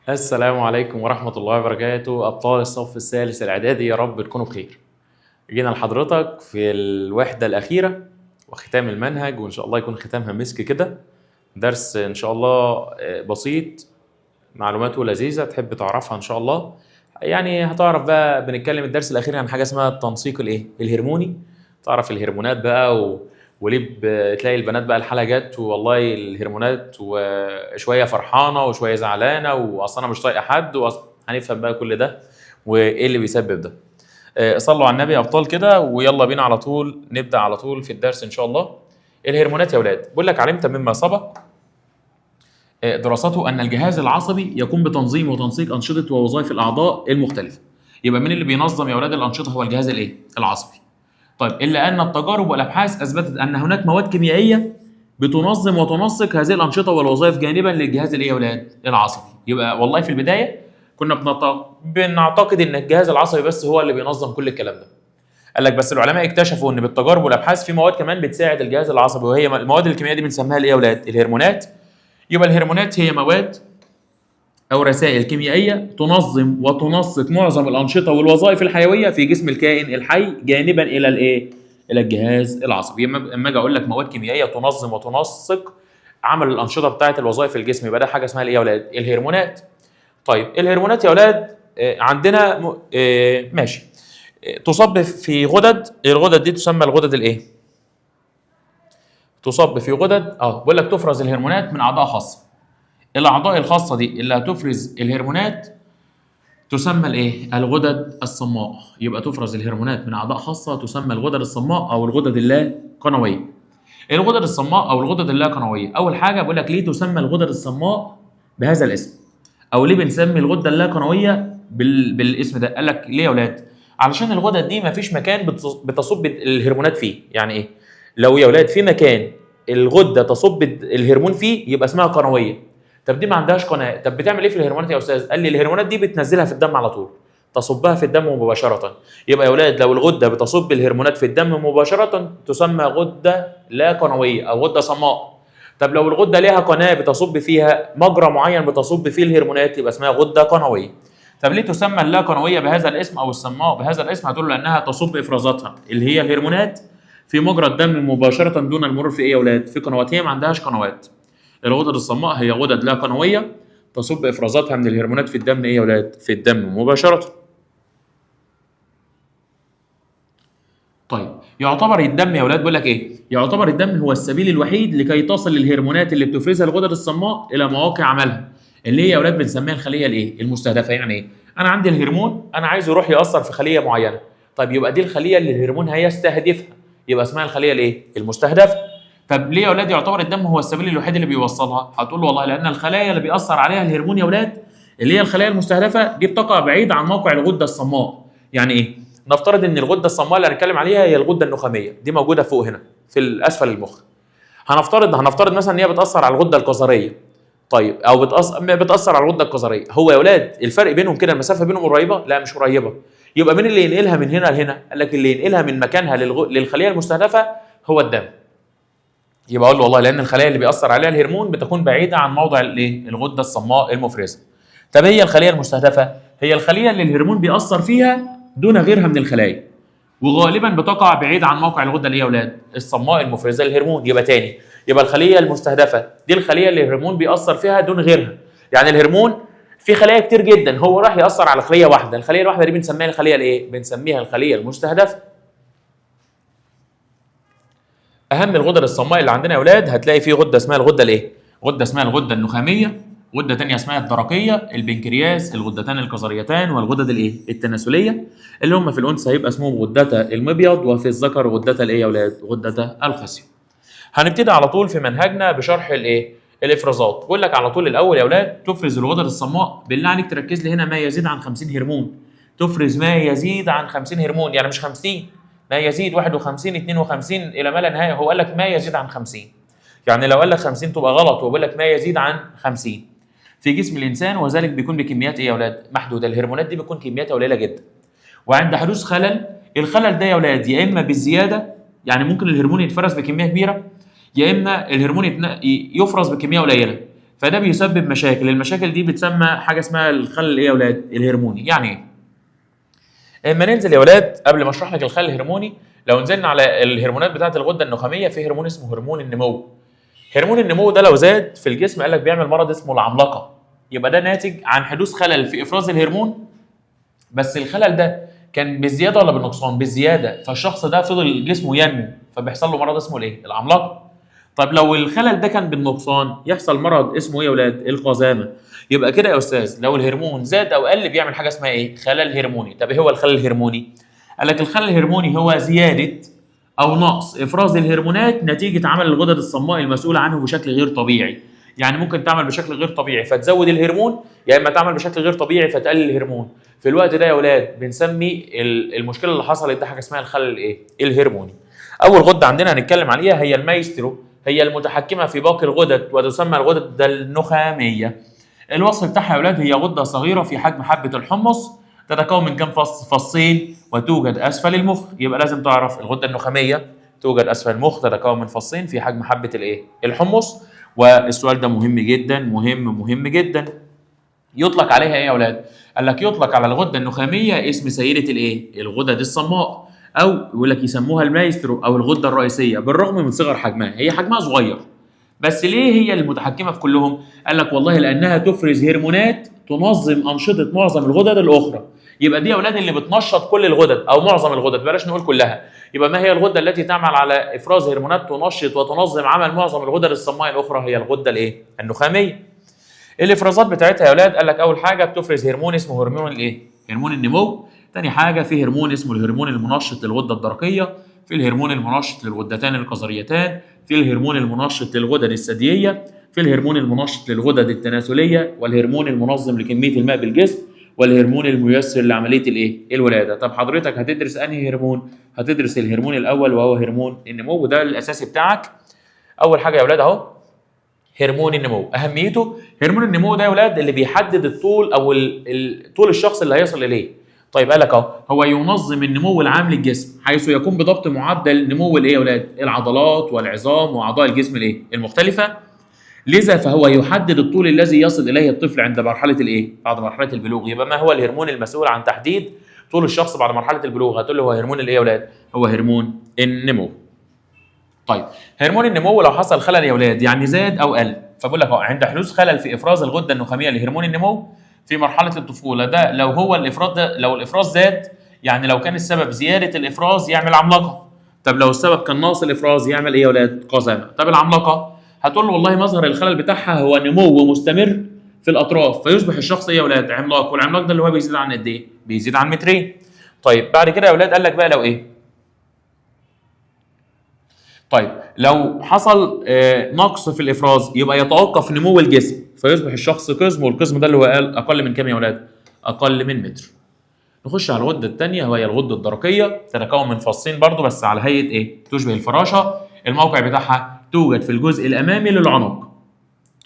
السلام عليكم ورحمة الله وبركاته أبطال الصف الثالث الإعدادي، يا رب تكونوا بخير. جينا لحضرتك في الوحدة الأخيرة وختام المنهج، وإن شاء الله يكون ختامها مسك كده. درس إن شاء الله بسيط، معلوماته لذيذة تحب تعرفها إن شاء الله. يعني هتعرف بقى، بنتكلم الدرس الأخير عن حاجة اسمها التنسيق الهرموني. تعرف الهرمونات بقى وليه تلاقي البنات بقى الحالة جت والله الهرمونات وشوية فرحانة وشوية زعلانة وأصل أنا مش طايقة حد هنفهم بقى كل ده وإيه اللي بيسبب ده. صلوا على النبي يا أبطال كده، ويلا بينا على طول نبدأ على طول في الدرس إن شاء الله. الهرمونات يا ولاد، بقول لك علمت مما سبق دراسته أن الجهاز العصبي يقوم بتنظيم وتنسيق أنشطة ووظائف الأعضاء المختلفة. يبقى مين اللي بينظم يا ولاد الأنشطة؟ هو الجهاز العصبي. طيب، إلا أن التجارب والأبحاث أثبتت أن هناك مواد كيميائية بتنظم وتنسق هذه الأنشطة والوظائف جانبا للجهاز يا ولاد العصبي. يبقى والله في البداية كنا بنعتقد أن الجهاز العصبي بس هو اللي بينظم كل الكلام ده. قال لك بس العلماء اكتشفوا أن بالتجارب والأبحاث في مواد كمان بتساعد الجهاز العصبي، وهي المواد الكيميائية دي بنسميها يا ولاد الهرمونات. يبقى الهرمونات هي مواد أو رسائل كيميائية تنظم وتنسق معظم الأنشطة والوظائف الحيوية في جسم الكائن الحي جانبا إلى إلى الجهاز العصبي. اما أجي أقول لك مواد كيميائية تنظم وتنسق عمل الأنشطة بتاعة الوظائف الجسم، يبقى ده حاجة اسمها يا ولاد الهرمونات. طيب الهرمونات يا ولاد عندنا ماشي، تصب في غدد. الغدد دي تسمى الغدد تصب في غدد بقول لك تفرز الهرمونات من أعضاء خاصة. الاعضاء الخاصه دي اللي هتفرز الهرمونات تسمى الغدد الصماء. يبقى تفرز الهرمونات من اعضاء خاصه تسمى الغدد الصماء او الغدد اللا قنويه. الغدد الصماء او الغدد اللا قنويه، اول حاجه بقول لك ليه تسمى الغدد الصماء بهذا الاسم، او ليه بنسمي الغده اللا قنويه بالاسم ده؟ قال لك ليه يا اولاد؟ علشان الغدد دي ما فيش مكان بتصب الهرمونات فيه. يعني ايه؟ لو يا اولاد في مكان الغده تصب الهرمون فيه يبقى اسمها قنويه. طب دي ما عندهاش قناه، طب بتعمل ايه في الهرمونات يا استاذ؟ قال لي الهرمونات دي بتنزلها في الدم على طول، تصبها في الدم مباشره. يبقى يا اولاد لو الغده بتصب الهرمونات في الدم مباشره تسمى غده لا قنويه او غده صماء. طب لو الغده ليها قناه بتصب فيها مجرى معين بتصب فيه الهرمونات يبقى اسمها غده قنويه. طب ليه تسمى اللا قنويه بهذا الاسم او الصماء بهذا الاسم؟ هتقول له لانها تصب افرازاتها اللي هي الهرمونات في مجرى الدم مباشره دون المرور في يا اولاد؟ في قنوات. هي ما عندهاش قنوات. الغدد الصماء هي غدد لا قنويه تصب افرازاتها من الهرمونات في الدم يا ولاد؟ في الدم مباشره. طيب يعتبر الدم يا ولاد، بقول لك يعتبر الدم هو السبيل الوحيد لكي تصل الهرمونات اللي بتفرزها الغدد الصماء الى مواقع عملها اللي هي يا ولاد بنسميها الخليه المستهدفه. يعني ايه؟ انا عندي الهرمون انا عايزه يروح ياثر في خليه معينه. طيب يبقى دي الخليه اللي الهرمون هيستهدفها يبقى اسمها الخليه المستهدفه. طب ليه يا اولاد يعتبر الدم هو السبيل الوحيد اللي بيوصلها؟ هتقول له والله لان الخلايا اللي بيأثر عليها الهرمون يا اولاد اللي هي الخلايا المستهدفه دي بتقع بعيد عن موقع الغده الصماء. يعني ايه؟ نفترض ان الغده الصماء اللي هنتكلم عليها هي الغده النخاميه، دي موجوده فوق هنا في اسفل المخ. هنفترض مثلا ان هي بتأثر على الغده الكظريه. طيب او بتأثر على الغده الكظريه. هو يا اولاد الفرق بينهم كده المسافه بينهم قريبه؟ لا مش قريبه. يبقى مين اللي ينقلها من هنا لهنا؟ قال لك اللي ينقلها من مكانها للخليه المستهدفه هو الدم. يبقى اقول له والله لان الخلايا اللي بيأثر عليها الهرمون بتكون بعيده عن موضع الغده الصماء المفرزه. طب هي الخليه المستهدفه هي الخليه اللي الهرمون بيأثر فيها دون غيرها من الخلايا، وغالبا بتقع بعيد عن موقع الغده يا اولاد الصماء المفرزه للهرمون. يبقى تاني، يبقى الخليه المستهدفه دي الخليه اللي الهرمون بيأثر فيها دون غيرها. يعني الهرمون في خلايا كتير جدا، هو راح يأثر على خليه واحده، الخليه الواحده دي بنسميها الخليه بنسميها الخليه المستهدفه. اهم الغدد الصماء اللي عندنا يا اولاد هتلاقي فيه غده اسمها الغده غده اسمها الغده النخاميه، غده ثانيه اسمها الدرقيه، البنكرياس، الغدتان الكظريتان، والغدد التناسليه اللي هم في الانثى هيبقى اسمهم غدتا المبيض، وفي الذكر غدتا يا اولاد؟ غدتا الخصيه. هنبتدي على طول في منهجنا بشرح الافرازات. بقول لك على طول الاول يا اولاد تفرز الغدد الصماء، بالله عليك تركز لي هنا، ما يزيد عن 50 هرمون. تفرز ما يزيد عن 50 هرمون، يعني مش 50، ما يزيد 51 52 الى ما لا نهايه. هو قال لك ما يزيد عن 50، يعني لو قال لك 50 تبقى غلط، وبيقول لك ما يزيد عن 50 في جسم الانسان، وذلك بيكون بكميات يا اولاد؟ محدوده. الهرمونات دي بتكون كمياتها قليله جدا، وعند حدوث خلل، الخلل ده يا اولاد يا اما بالزياده، يعني ممكن الهرمون يتفرز بكميه كبيره، يا اما الهرمون يفرز بكميه قليله. فده بيسبب مشاكل، المشاكل دي بتسمى حاجه اسمها الخلل الايه يا اولاد؟ الهرموني. يعني ايه؟ اما ننزل يا اولاد قبل ما اشرح لك الخلل الهرموني، لو نزلنا على الهرمونات بتاعه الغده النخاميه في هرمون اسمه هرمون النمو. هرمون النمو ده لو زاد في الجسم قال لك بيعمل مرض اسمه العملاقه، يبقى ده ناتج عن حدوث خلل في افراز الهرمون، بس الخلل ده كان بالزياده ولا بالنقصان؟ بالزياده، فالشخص ده فضل جسمه ينمو فبيحصل له مرض اسمه الايه؟ العملاقه. طب لو الخلل ده كان بالنقصان يحصل مرض اسمه ايه يا اولاد؟ القزامه. يبقى كده يا استاذ لو الهرمون زاد او قل بيعمل حاجه اسمها ايه؟ خلل هرموني. طب ايه هو الخلل الهرموني؟ قال لك الخلل الهرموني هو زياده او نقص افراز الهرمونات نتيجه عمل الغدد الصماء المسؤوله عنه بشكل غير طبيعي. يعني ممكن تعمل بشكل غير طبيعي فتزود الهرمون، يا اما تعمل بشكل غير طبيعي فتقلل الهرمون. في الوقت ده يا اولاد بنسمي المشكله اللي حصلت ده حاجه اسمها الخلل الايه؟ الهرموني. اول غده عندنا هنتكلم عليها هي المايسترو، هي المتحكمه في باقي الغدد وتسمى الغدد النخاميه. الوصف بتاعها يا اولاد هي غده صغيره في حجم حبه الحمص، تتكون من كام فص؟ فصين، وتوجد اسفل المخ. يبقى لازم تعرف الغده النخاميه توجد اسفل المخ، تتكون من فصين في حجم حبه الايه؟ الحمص. والسؤال ده مهم جدا، مهم جدا. يطلق عليها ايه يا اولاد؟ قال لك يطلق على الغده النخاميه اسم سيده الايه؟ الغدد الصماء، او يقول لك يسموها المايسترو او الغده الرئيسيه، بالرغم من صغر حجمها، هي حجمها صغير. بس ليه هي المتحكمه في كلهم؟ قال لك والله لانها تفرز هرمونات تنظم انشطه معظم الغدد الاخرى. يبقى دي يا اولاد اللي بتنشط كل الغدد او معظم الغدد، بلاش نقول كلها. يبقى ما هي الغده التي تعمل على افراز هرمونات تنشط وتنظم عمل معظم الغدد الصماء الاخرى؟ هي الغده الايه؟ النخاميه. الافرازات بتاعتها يا اولاد قال لك اول حاجه بتفرز هرمون اسمه هرمون الايه؟ هرمون النمو. ثاني حاجه في هرمون اسمه الهرمون المنشط للغده الدرقيه، في الهرمون المنشط للغدتان القذريتان، في الهرمون المنشط للغدد الثدييه، في الهرمون المنشط للغدد التناسليه، والهرمون المنظم لكميه الماء بالجسم، والهرمون الميسر لعمليه الايه؟ الولاده. طب حضرتك هتدرس انهي هرمون؟ هتدرس الهرمون الاول وهو هرمون النمو، وده الاساسي بتاعك. اول حاجه يا اولاد اهو هرمون النمو. اهميته هرمون النمو ده يا اولاد اللي بيحدد الطول او طول الشخص اللي هيصل اليه. طيب قال لك اهو هو ينظم النمو العام للجسم حيث يقوم بضبط معدل نمو الايه يا اولاد؟ العضلات والعظام واعضاء الجسم الايه؟ المختلفه. لذا فهو يحدد الطول الذي يصل اليه الطفل عند مرحله الايه؟ بعد مرحله البلوغ. يبقى ما هو الهرمون المسؤول عن تحديد طول الشخص بعد مرحله البلوغ؟ هتقول له هو هرمون الايه يا اولاد؟ هو هرمون النمو. طيب هرمون النمو لو حصل خلل يا اولاد يعني زاد او قل، فبقول لك عند حدوث خلل في افراز الغده النخاميه لهرمون النمو في مرحله الطفوله، ده لو هو الافراز ده لو الافراز زاد، يعني لو كان السبب زياده الافراز يعمل عملاقه. طب لو السبب كان نقص الافراز يعمل ايه يا اولاد؟ قزامه. طب العملاقه هتقول له والله مظهر الخلل بتاعها هو نمو مستمر في الاطراف، فيصبح الشخص ايه يا اولاد؟ عملاق. والعملاق ده اللي هو بيزيد عن قد ايه؟ بيزيد عن مترين. طيب بعد كده يا اولاد قال لك بقى لو ايه؟ طيب لو حصل نقص في الافراز يبقى يتوقف نمو الجسم فيصبح الشخص قزم، والقزم ده اللي هو اقل من كام يا اولاد؟ اقل من متر. نخش على الغده الثانيه وهي الغده الدرقيه، تتكون من فصين برضو بس على هيئه ايه؟ تشبه الفراشه. الموقع بتاعها توجد في الجزء الامامي للعنق.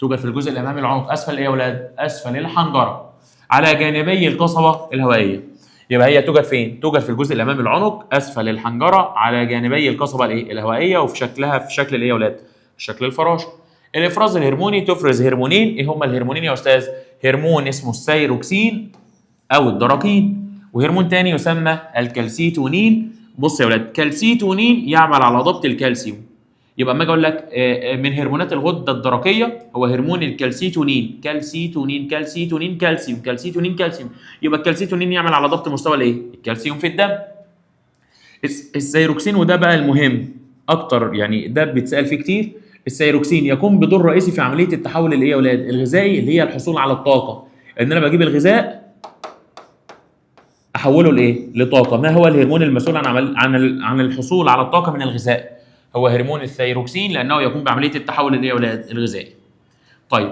توجد في الجزء الامامي للعنق اسفل ايه يا اولاد؟ اسفل الحنجره على جانبي القصبه الهوائيه. يبقى هي توجد فين؟ توجد في الجزء الامامي العنق اسفل الحنجره على جانبي القصبه الايه؟ الهوائيه، وفي شكلها في شكل الايه يا اولاد؟ شكل الفراشه. الافراز الهرموني تفرز هرمونين، ايه هما الهرمونين يا استاذ؟ هرمون اسمه الثيروكسين او الدراكين، وهرمون تاني يسمى الكالسيتونين. بص يا اولاد كالسيتونين يعمل على ضبط الكالسيوم. يبقى اما اجي اقول لك من هرمونات الغده الدرقيه هو هرمون الكالسيتونين، كالسيتونين كالسيتونين كالسيوم، كالسيتونين كالسيوم. يبقى الكالسيتونين يعمل على ضبط مستوى الايه؟ الكالسيوم في الدم. الثيروكسين وده بقى المهم اكتر، يعني ده بيتسال فيه كتير. الثيروكسين يقوم بدور رئيسي في عمليه التحول الايه يا اولاد؟ الغذائي، اللي هي الحصول على الطاقه. ان انا بجيب الغذاء احوله لايه؟ لطاقه. ما هو الهرمون المسؤول عن الحصول على الطاقه من الغذاء؟ هو هرمون الثيروكسين، لانه يقوم بعمليه التحول الايه يا اولاد؟ الغذائي. طيب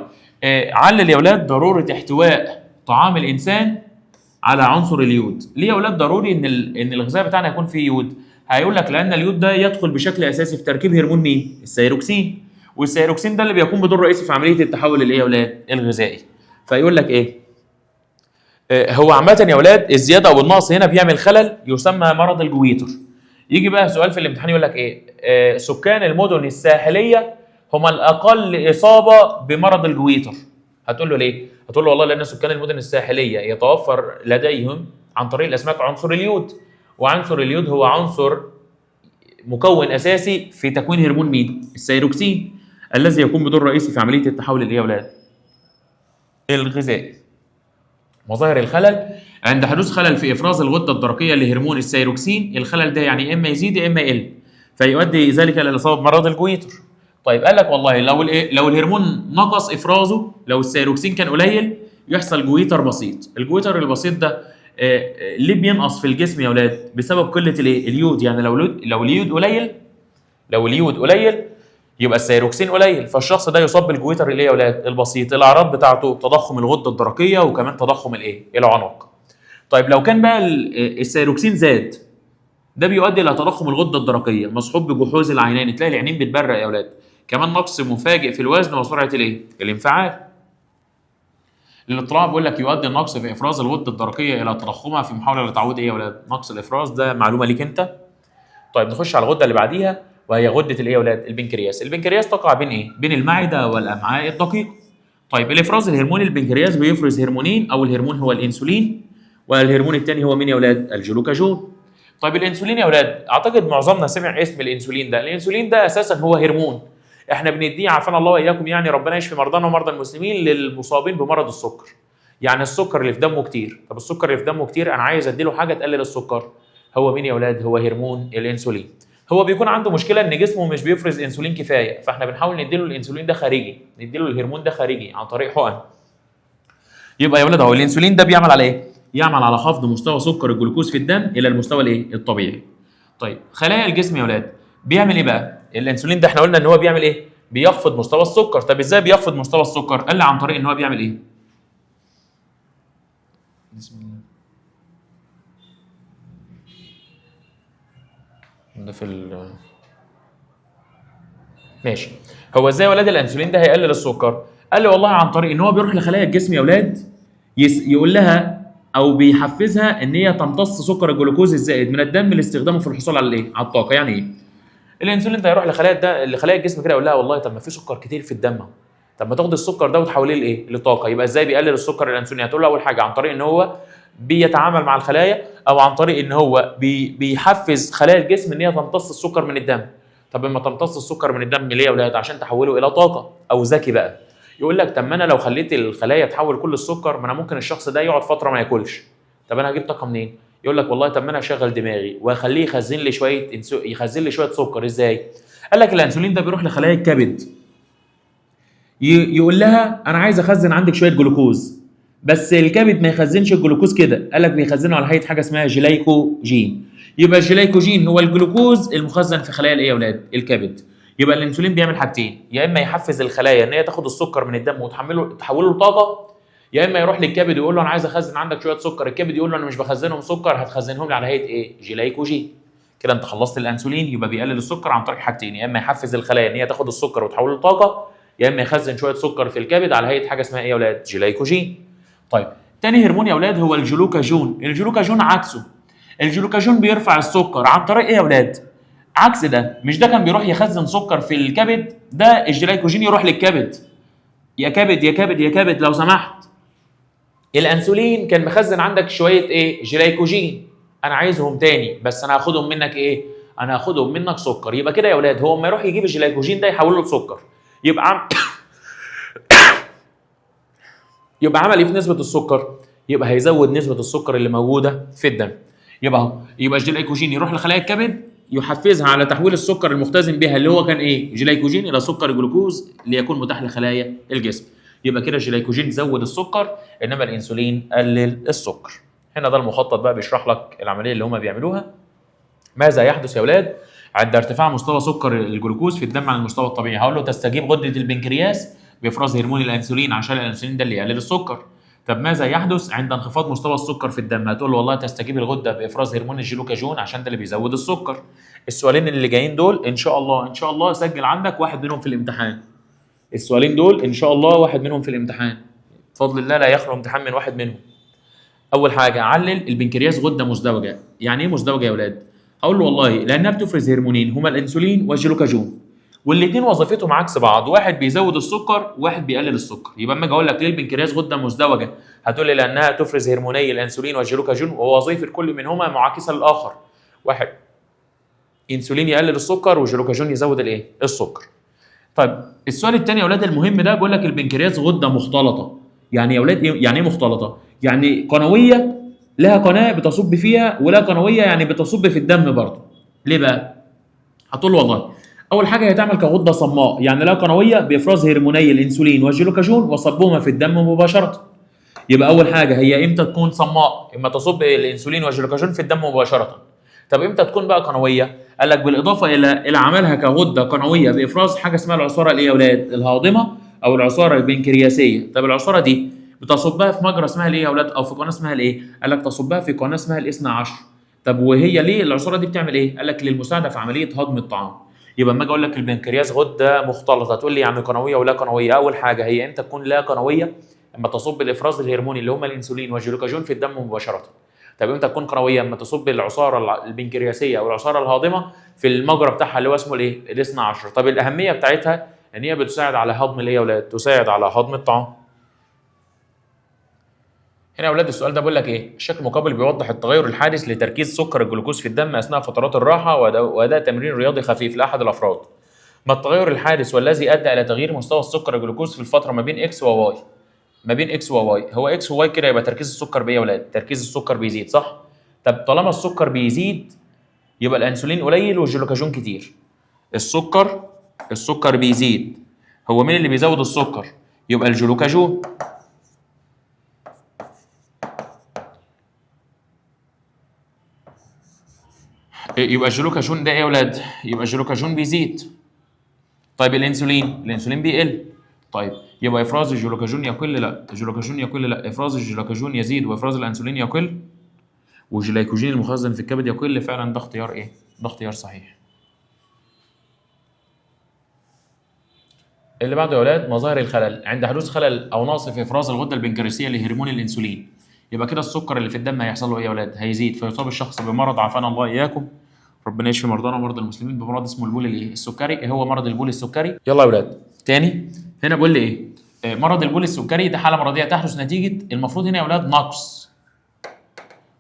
علل يا اولاد ضروره احتواء طعام الانسان على عنصر اليود. ليه يا اولاد ضروري ان الغذاء بتاعنا يكون فيه يود؟ هيقول لك لان اليود ده يدخل بشكل اساسي في تركيب هرمون مين؟ الثيروكسين. والثيروكسين ده اللي بيقوم بدور رئيسي في عمليه التحول الايه يا اولاد؟ الغذائي. فيقول لك ايه؟ هو عامه يا اولاد الزياده او النقص هنا بيعمل خلل يسمى مرض الجويتر. يجي بقى سؤال في الامتحان يقول لك ايه؟ سكان المدن الساحليه هما الاقل اصابه بمرض الجويتر. هتقول له ليه؟ هتقول له والله لان سكان المدن الساحليه يتوفر لديهم عن طريق الاسماك عنصر اليود، وعنصر اليود هو عنصر مكون اساسي في تكوين هرمون مين؟ الثيروكسين الذي يقوم بدور رئيسي في عمليه التحول الايه يا اولاد؟ الغذائي. مظاهر الخلل عند حدوث خلل في افراز الغده الدرقيه لهرمون الثيروكسين، الخلل ده يعني اما يزيد يا اما يقل، فيؤدي ذلك الى الاصابه بمرض الجويتر. طيب قال لك والله لو الهرمون نقص افرازه، لو الثيروكسين كان قليل يحصل جويتر بسيط. الجويتر البسيط ده ليه بينقص في الجسم يا اولاد؟ بسبب قله اليود. يعني لو اليود قليل يبقى الثيروكسين قليل، فالشخص ده يصاب بالجويتر الايه يا اولاد؟ البسيط. الاعراض بتاعته تضخم الغده الدرقيه وكمان تضخم الايه؟ العنق. طيب لو كان بقى الثيروكسين زاد، ده بيؤدي الى تضخم الغده الدرقيه مصحوب بجحوظ العينين، تلاقي العينين بتبرق يا اولاد. كمان نقص مفاجئ في الوزن وسرعه الايه؟ الانفعال. الاضطراب بيقول لك يؤدي النقص في افراز الغده الدرقيه الى تضخمها في محاوله لتعويض ايه يا اولاد؟ نقص الافراز. ده معلومه ليك انت. طيب نخش على الغده اللي بعديها وهي غده الايه يا اولاد؟ البنكرياس. البنكرياس تقع بين ايه؟ بين المعده والامعاء الدقيقه. طيب الافراز الهرموني البنكرياس بيفرز هرمونين، اول هرمون هو الانسولين، والهرمون الثاني هو مين يا اولاد؟ الجلوكاجون. طيب الانسولين يا اولاد، اعتقد معظمنا سمع اسم الانسولين ده. الانسولين ده اساسا هو هرمون احنا بنديه عافانا الله واياكم، يعني ربنا يشفي مرضانا ومرضى المسلمين، للمصابين بمرض السكر. يعني السكر اللي في دمه كتير. طب السكر اللي في دمه كتير انا عايز اديله حاجه تقلل السكر. هو مين يا اولاد؟ هو هرمون الانسولين. هو بيكون عنده مشكله ان جسمه مش بيفرز انسولين كفايه، فاحنا بنحاول نديله الانسولين ده خارجي، نديله الهرمون ده خارجي عن طريق حقن. يبقى يا اولاد اهو الانسولين ده بيعمل على ايه؟ يعمل على خفض مستوى سكر الجلوكوز في الدم الى المستوى الايه؟ الطبيعي. طيب خلايا الجسم يا اولاد بيعمل ايه بقى؟ الانسولين ده احنا قلنا ان هو بيعمل ايه؟ بيخفض مستوى السكر. طب ازاي بيخفض مستوى السكر؟ قال لي عن طريق ان هو بيعمل ايه؟ بسم الله. ده في ماشي. هو ازاي يا ولاد الانسولين ده هيقلل السكر؟ قال لي والله عن طريق ان هو بيروح لخلايا الجسم يا ولاد يقول لها او بيحفزها ان هي تمتص سكر الجلوكوز الزائد من الدم لاستخدامه في الحصول على الايه؟ على الطاقه. يعني ايه؟ الانسولين ده هيروح لخلايا الجسم كده يقول لها والله طب ما في سكر كتير في الدم، طب ما تاخد السكر ده وتحوليه لايه؟ لطاقه. يبقى ازاي بيقلل السكر الانسولين؟ هتقول له اول حاجه عن طريق ان هو بيتعامل مع الخلايا، او عن طريق ان هو بيحفز خلايا الجسم ان هي تمتص السكر من الدم. طب لما تمتص السكر من الدم ليه يا اولاد؟ عشان تحوله الى طاقه. او ذكي بقى يقول لك طب ما انا لو خليت الخلايا تحول كل السكر، ما انا ممكن الشخص ده يقعد فتره ما ياكلش. طب انا هجيب طاقه منين؟ يقول لك والله طب ما انا اشغل دماغي واخليه يخزن لي شويه سكر. ازاي؟ قال لك الانسولين ده بيروح لخلايا الكبد يقول لها انا عايز اخزن عندك شويه جلوكوز، بس الكبد ما يخزنش الجلوكوز كده، قال لك بيخزنه على هيئه حاجه اسمها جليكوجين. يبقى الجليكوجين هو الجلوكوز المخزن في خلايا الايه يا اولاد؟ الكبد. يبقى الانسولين بيعمل حاجتين، يا اما يحفز الخلايا ان هي تاخد السكر من الدم تحوله لطاقه، يا اما يروح للكبد ويقول له انا عايز اخزن عندك شويه سكر. الكبد يقول له انا مش بخزنهم سكر، هتخزنهم لي على هيئه ايه؟ جليكوجين. كده انت خلصت الانسولين. يبقى بيقلل السكر عن طريق حاجتين، يا اما يحفز الخلايا ان هي تاخد السكر وتحوله لطاقه، يا اما يخزن شويه سكر في الكبد على هيئه حاجه اسمها ايه يا اولاد؟ جليكوجين. طيب تاني هرمون يا اولاد هو الجلوكاجون. الجلوكاجون عكسه. الجلوكاجون بيرفع السكر عن طريق ايه يا اولاد؟ عكس ده. مش ده كان بيروح يخزن سكر في الكبد؟ ده الجليكوجين يروح للكبد. يا كبد يا كبد يا كبد لو سمحت، الانسولين كان مخزن عندك شويه ايه؟ جليكوجين. انا عايزهم تاني، بس انا هاخدهم منك ايه؟ انا هاخدهم منك سكر. يبقى كده يا اولاد هو اما يروح يجيب الجليكوجين ده يحوله لسكر، يبقى عمل ايه في نسبه السكر؟ يبقى هيزود نسبه السكر اللي موجوده في الدم. يبقى الجليكوجين يروح لخلايا الكبد يحفزها على تحويل السكر المختزن بها اللي هو كان ايه؟ جليكوجين الى سكر جلوكوز ليكون متاح لخلايا الجسم. يبقى كده الجليكوجين زود السكر، انما الانسولين قلل السكر. هنا ده المخطط بقى بيشرح لك العمليه اللي هم بيعملوها. ماذا يحدث يا اولاد عند ارتفاع مستوى سكر الجلوكوز في الدم عن المستوى الطبيعي؟ هقول له تستجيب غده البنكرياس بافراز هرمون الانسولين عشان الانسولين ده اللي يقلل السكر. طب ماذا يحدث عند انخفاض مستوى السكر في الدم؟ هتقول له والله تستجيب الغده بافراز هرمون الجلوكاجون عشان ده اللي بيزود السكر. السؤالين اللي جايين دول ان شاء الله سجل عندك واحد منهم في الامتحان. السؤالين دول ان شاء الله واحد منهم في الامتحان بفضل الله، لا يخلو امتحان من واحد منهم. اول حاجه علل البنكرياس غده مزدوجه. يعني ايه مزدوجه يا اولاد؟ هقول له والله لانها بتفرز هرمونين هما الانسولين والجلوكاجون. والاثنين وظيفتهم عكس بعض، واحد بيزود السكر وواحد بيقلل السكر. يبقى اما اجي اقول لك ليه البنكرياس غده مزدوجه، هتقول لي لانها تفرز هرموني الانسولين والجلوكاجون، ووظيفه كل منهما معاكسه للاخر. واحد انسولين يقلل السكر وجلوكاجون يزود الايه؟ السكر. طيب السؤال الثاني يا اولاد المهم ده، بيقول لك البنكرياس غده مختلطه. يعني يا اولاد يعني ايه مختلطه؟ يعني قنويه، لها قناه بتصب فيها، ولا قنويه يعني بتصب في الدم برضه. ليه بقى؟ هتقول له والله اول حاجه هي تعمل كغده صماء، يعني لا قنويه بافراز هرموني الانسولين والجلوكاجون وصبهما في الدم مباشره. يبقى اول حاجه هي امتى تكون صماء؟ اما تصب الانسولين والجلوكاجون في الدم مباشره. طب امتى تكون بقى قنويه؟ قال لك بالاضافه الى عملها كغده قنويه بافراز حاجه اسمها العصاره الايه يا اولاد؟ الهاضمه او العصاره البنكرياسيه. طب العصاره دي بتصبها في مجرى اسمها الايه يا اولاد؟ او في قناه اسمها الايه؟ قال لك تصبها في قناه اسمها الاثنى عشر. طب وهي ليه العصاره دي بتعمل ايه؟ قال لك للمساعده في عمليه هضم الطعام. يبقى اما اجي اقول لك البنكرياس غده مختلطه، تقول لي يعني قنويه ولا قنويه؟ اول حاجه هي امتى تكون لا قنويه؟ اما تصب الافراز الهرموني اللي هم الانسولين والجلوكاجون في الدم مباشره. طب امتى تكون قنويه؟ اما تصب العصاره البنكرياسيه او العصاره الهاضمه في المجرى بتاعها اللي هو اسمه الايه؟ الاثنى عشر. طب الاهميه بتاعتها ان هي بتساعد على هضم الايه يا اولاد؟ تساعد على هضم الطعام. هنا يا اولاد السؤال ده بيقول لك ايه؟ الشكل المقابل بيوضح التغير الحادث لتركيز سكر الجلوكوز في الدم اثناء فترات الراحه واداء تمرين رياضي خفيف لاحد الافراد. ما التغير الحادث والذي ادى الى تغيير مستوى السكر الجلوكوز في الفتره ما بين اكس وواي؟ ما بين اكس وواي، هو اكس وواي كده يبقى تركيز السكر بايه يا اولاد؟ تركيز السكر بيزيد صح؟ طب طالما السكر بيزيد يبقى الانسولين قليل والجلوكاجون كتير. السكر بيزيد، هو مين اللي بيزود السكر؟ يبقى الجلوكاجون. يبقى الجلوكاجون ده ايه يا اولاد؟ يبقى الجلوكاجون بيزيد. طيب الانسولين بيقل. طيب يبقى افراز الجلوكاجون يقل؟ لا. الجلوكاجون يقل؟ لا. افراز الجلوكاجون يزيد وافراز الانسولين يقل، والجليكوجين المخزن في الكبد يقل. فعلا ده اختيار ايه؟ ده اختيار صحيح. اللي بعده يا اولاد مظاهر الخلل عند حدوث خلل او نقص في افراز الغده البنكرياسيه لهرمون الانسولين. يبقى كده السكر اللي في الدم هيحصل له ايه يا اولاد؟ هيزيد، فيصاب الشخص بمرض عافانا الله اياكم، ربنا يشفي مرضانا ومرضى المسلمين، بمرض اسمه البول الايه؟ السكري. ايه هو مرض البول السكري؟ يلا يا اولاد تاني. هنا بيقول لي ايه؟ مرض البول السكري ده حاله مرضيه تحدث نتيجه المفروض هنا يا اولاد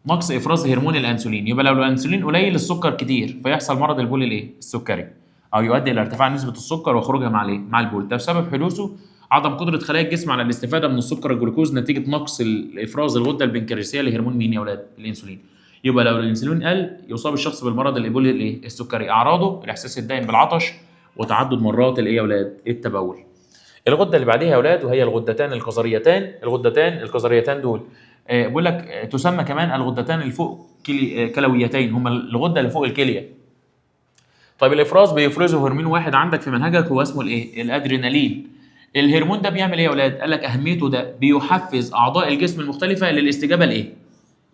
نقص افراز هرمون الانسولين. يبقى لو الانسولين قليل السكر كتير فيحصل مرض البول الايه؟ السكري، او يؤدي الى ارتفاع نسبه السكر وخروجها مع الايه؟ مع البول. ده بسبب حدوثه عدم قدره خلايا الجسم على الاستفاده من السكر الجلوكوز نتيجه نقص افراز الغده البنكرياسيه لهرمون مين يا اولاد؟ الانسولين. يبقى لو الانسولين قل يصاب الشخص بالمرض البول الايه؟ السكري. اعراضه الاحساس الدائم بالعطش وتعدد مرات الايه يا اولاد؟ التبول. الغده اللي بعديها يا اولاد وهي الغدتان القذريتان دول بيقول لك تسمى كمان الغدتان اللي فوق كلويتين، هما الغده اللي فوق الكليه. طيب الافراز بيفرزه هرمون واحد عندك في منهجك هو اسمه الايه؟ الادرينالين. الهرمون ده بيعمل ايه يا اولاد؟ قال لك اهميته ده بيحفز اعضاء الجسم المختلفه للاستجابه الايه؟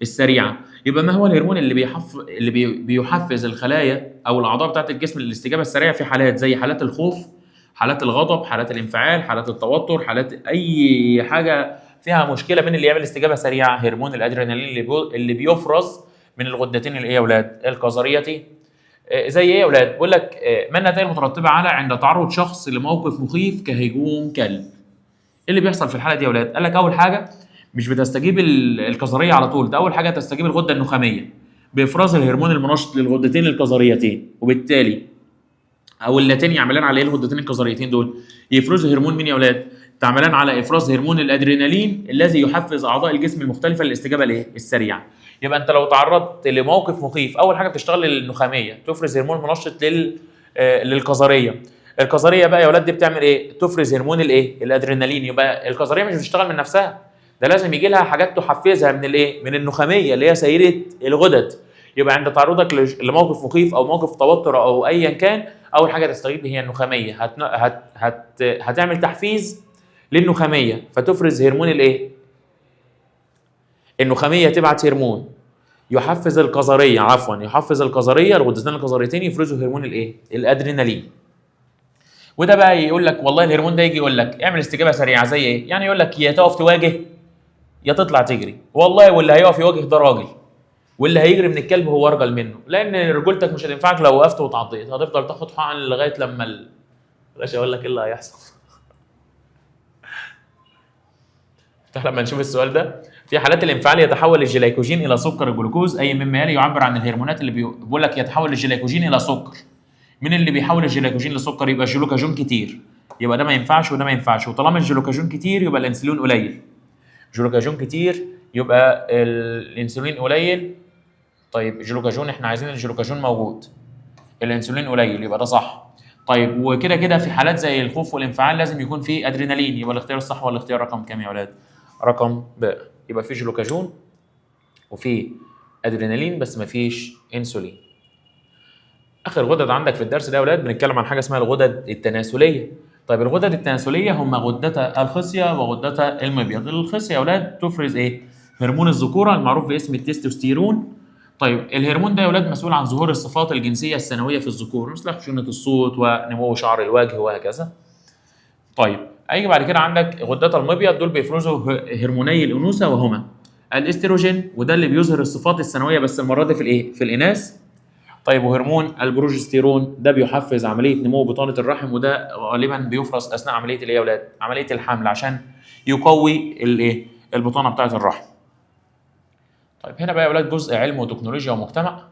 السريعه. يبقى ما هو الهرمون اللي بيحفز الخلايا او الاعضاء بتاعت الجسم للاستجابه السريعه في حالات زي حالات الخوف، حالات الغضب، حالات الانفعال، حالات التوتر، حالات اي حاجه فيها مشكله. من اللي يعمل استجابه سريعه؟ هرمون الادرينالين اللي بيفرز من الغدتين الايه يا اولاد؟ القذريتين. زي ايه يا اولاد؟ بيقول لك ما النتائج المترتبه على عند تعرض شخص لموقف مخيف كهجوم كلب. ايه اللي بيحصل في الحاله دي يا اولاد؟ قال لك اول حاجه مش بتستجيب القذريه على طول، ده اول حاجه تستجيب الغده النخاميه بافراز الهرمون المنشط للغدتين القذريتين، وبالتالي او اللتين يعملان على ايه الغدتين القذريتين دول؟ يفرزوا هرمون مين يا اولاد؟ تعملان على افراز هرمون الادرينالين الذي يحفز اعضاء الجسم المختلفه للاستجابه الايه؟ السريعه. يبقى انت لو تعرضت لموقف مخيف اول حاجه بتشتغل النخاميه تفرز هرمون منشط للقذريه. القذريه بقى يا اولاد دي بتعمل ايه؟ تفرز هرمون الايه؟ الادرينالين. يبقى القذريه مش بتشتغل من نفسها، ده لازم يجي لها حاجات تحفزها من الايه؟ من النخاميه اللي هي سيده الغدد. يبقى عند تعرضك لموقف مخيف او موقف توتر او ايا كان اول حاجه تستجيب هي النخاميه، هتعمل تحفيز للنخاميه فتفرز هرمون الايه؟ النخاميه تبعت هرمون يحفز القذريه الغدتين القذريتين يفرزوا هرمون الايه؟ الادرينالين. وده بقى يقول لك والله الهرمون ده يجي يقول لك اعمل استجابه سريعه زي ايه؟ يعني يقول لك يا تقف تواجه يا تطلع تجري. والله واللي هيقف يواجه ده راجل، واللي هيجري من الكلب هو ارجل منه، لان رجولتك مش هتنفعك لو وقفت وتعضيت، هتفضل تاخد حقن لغايه لما بلاش اقول لك ايه اللي هيحصل. لما نشوف السؤال ده، في حالات الانفعال يتحول الجليكوجين الى سكر الجلوكوز، اي مما يلي يعبر عن الهرمونات اللي بيقول لك يتحول الجليكوجين الى سكر. مين اللي بيحول الجليكوجين لسكر؟ يبقى الجلوكاجون كتير، يبقى ده ما ينفعش وده ما ينفعش، وطالما الجلوكاجون كتير يبقى الانسولين قليل. جلوكاجون كتير يبقى الانسولين قليل. طيب الجلوكاجون احنا عايزين الجلوكاجون موجود، الانسولين قليل، يبقى ده صح. طيب وكده كده في حالات زي الخوف والانفعال لازم يكون في ادرينالين، يبقى الاختيار الصح هو الاختيار رقم كام يا اولاد؟ رقم ب. يبقى في جلوكاجون وفي ادرينالين بس ما فيش انسولين. اخر غدد عندك في الدرس ده يا اولاد بنتكلم عن حاجه اسمها الغدد التناسليه. طيب الغدد التناسليه هم غدتا الخصيه وغدتا المبيض. الخصيه يا اولاد تفرز ايه؟ هرمون الذكوره المعروف باسم التستوستيرون. طيب الهرمون ده يا اولاد مسؤول عن ظهور الصفات الجنسيه الثانويه في الذكور مثل خشونه الصوت ونمو شعر الوجه وهكذا. طيب هيجي بعد كده عندك غدات المبيض، دول بيفرزوا هرموني الانوثه وهما الاستروجين، وده اللي بيظهر الصفات الثانويه بس المره دي في الايه؟ في الاناث. طيب وهرمون البروجستيرون ده بيحفز عمليه نمو بطانه الرحم، وده غالبا بيفرز اثناء عمليه الايه يا اولاد؟ عمليه الحمل عشان يقوي الايه؟ البطانه بتاعه الرحم. طيب هنا بقى يا اولاد جزء علم وتكنولوجيا ومجتمع.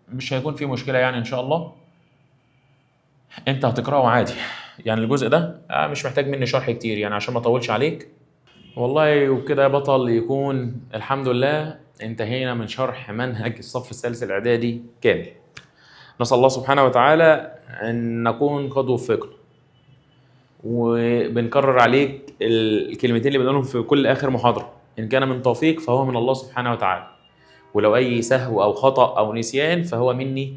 مش هيكون فيه مشكله يعني ان شاء الله، انت هتقراه عادي يعني. الجزء ده مش محتاج مني شرح كتير يعني عشان ما اطولش عليك. والله وبكده يا بطل يكون الحمد لله انتهينا من شرح منهج الصف الثالث الاعدادي كامل. نسال الله سبحانه وتعالى ان نكون قد وفقنا، وبنكرر عليك الكلمتين اللي بنقولهم في كل اخر محاضره، ان كان من توفيق فهو من الله سبحانه وتعالى، ولو اي سهو او خطا او نسيان فهو مني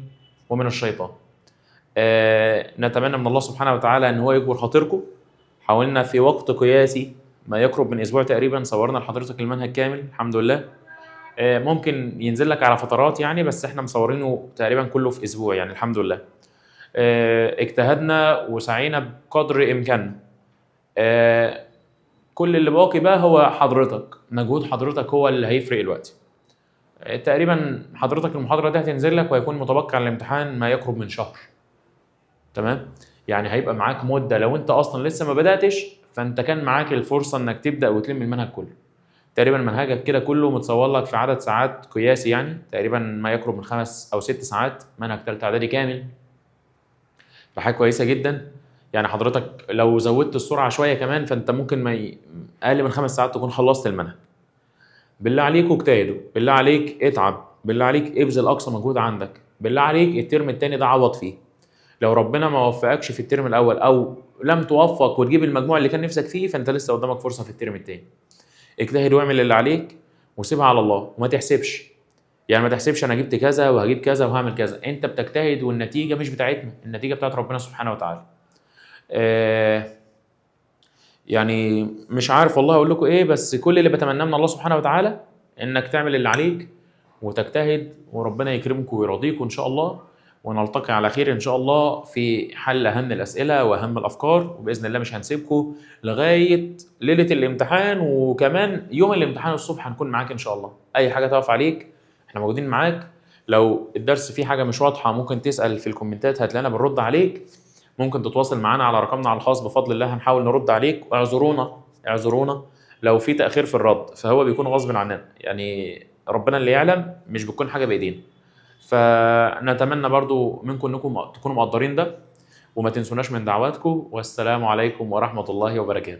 ومن الشيطان. نتمنى من الله سبحانه وتعالى ان هو يجبر خاطركم. حاولنا في وقت قياسي ما يقرب من اسبوع تقريبا صورنا لحضرتك المنهج كامل الحمد لله. ممكن ينزل لك على فترات يعني، بس احنا مصورينه تقريبا كله في اسبوع يعني الحمد لله. اجتهدنا وسعينا بقدر امكاننا. كل اللي باقي بقى هو حضرتك، مجهود حضرتك هو اللي هيفرق الوقت. تقريبا حضرتك المحاضره دي هتنزل لك وهيكون متبقي على الامتحان ما يقرب من شهر. تمام؟ يعني هيبقى معاك مده، لو انت اصلا لسه ما بداتش فانت كان معاك الفرصه انك تبدا وتلم المنهج كله. تقريبا منهجك كده كله متصور لك في عدد ساعات قياسي يعني تقريبا ما يقرب من 5 أو 6 ساعات، منهج ثالثه اعدادي كامل. فحاجه كويسه جدا يعني. حضرتك لو زودت السرعه شويه كمان فانت ممكن ما اقل من 5 ساعات تكون خلصت المنهج. بالله عليك اجتهدوا، بالله عليك اتعب، بالله عليك ابذل اقصى مجهود عندك، بالله عليك الترم الثاني ده عوض فيه. لو ربنا ما وفقكش في الترم الاول او لم توفق وتجيب المجموع اللي كان نفسك فيه فانت لسه قدامك فرصه في الترم الثاني. اجتهد واعمل اللي عليك وسيبها على الله، وما تحسبش يعني، ما تحسبش انا جبت كذا وهجيب كذا وهعمل كذا. انت بتجتهد والنتيجه مش بتاعتنا، النتيجه بتاعت ربنا سبحانه وتعالى. يعني مش عارف والله اقول لكم ايه، بس كل اللي بتمناه من الله سبحانه وتعالى انك تعمل اللي عليك وتجتهد، وربنا يكرمكم ويرضيكم ان شاء الله، ونلتقي على خير ان شاء الله في حل اهم الاسئله واهم الافكار. وباذن الله مش هنسيبكم لغايه ليله الامتحان، وكمان يوم الامتحان الصبح هنكون معاك ان شاء الله. اي حاجه تقف عليك احنا موجودين معاك. لو الدرس فيه حاجه مش واضحه ممكن تسال في الكومنتات هتلاقينا بنرد عليك. ممكن تتواصل معانا على رقمنا على الخاص بفضل الله هنحاول نرد عليك. اعذرونا لو في تاخير في الرد فهو بيكون غصب عننا يعني، ربنا اللي يعلم، مش بتكون حاجه بايدينا. فنتمنى برضو منكم انكم تكونوا مقدرين ده، وما تنسوناش من دعواتكم. والسلام عليكم ورحمه الله وبركاته.